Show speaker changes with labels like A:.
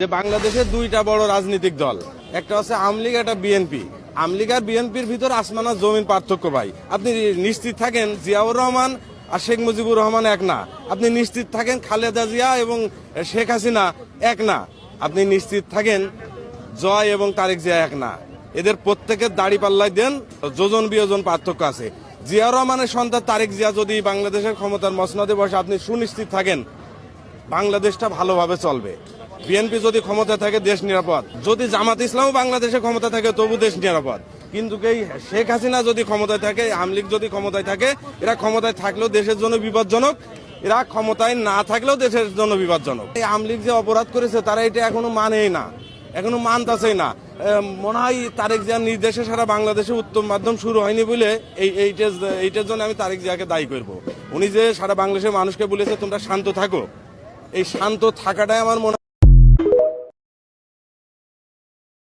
A: যে বাংলাদেশের দুইটা বড় রাজনৈতিক দল, একটা হচ্ছে আওয়ামী লীগ, একটা বিএনপি। আওয়ামী লীগ আর বিএনপির ভিতর আসমান আর জমিন পার্থক্য ভাই। আপনি নিশ্চিত থাকেন জিয়াউর রহমান আর শেখ মুজিবুর রহমান এক না। আপনি নিশ্চিত থাকেন খালেদা জিয়া এবং শেখ হাসিনা এক না। আপনি নিশ্চিত থাকেন জয় এবং তারেক জিয়া এক না। এদের প্রত্যেকের দাড়ি পাল্লাই দেন, যোজন বিয়োজন পার্থক্য আছে। জিয়াউর রহমানের সন্তান তারেক জিয়া যদি বাংলাদেশের ক্ষমতার মসনদে বসে, আপনি সুনিশ্চিত থাকেন বাংলাদেশটা ভালোভাবে চলবে। বিএনপি যদি ক্ষমতা থাকে দেশ নিরাপদ, যদি জামাত ইসলামও বাংলাদেশে ক্ষমতা থাকে তবু দেশ নিরাপদ। কিন্তু এই শেখ হাসিনা যদি ক্ষমতায় থাকে, আওয়ামী লীগ যদি ক্ষমতায় থাকে, এরা ক্ষমতায় থাকলেও দেশের জন্য বিপজ্জনক, এরা ক্ষমতায় না থাকলেও দেশের জন্য বিপজ্জনক। এই আওয়ামী লীগ যে অপরাধ করেছে তারা এটা এখনো মানেই না, এখনো মানতেছেই না। মনে হয় তারেক জিয়ার নির্দেশে সারা বাংলাদেশে উত্তম মাধ্যম শুরু হয়নি বলে এইটার জন্য আমি তারেক জিয়াকে দায়ী করব। উনি যে সারা বাংলাদেশের মানুষকে বলেছে তোমরা শান্ত থাকো, এই শান্ত থাকাটাই আমার মনে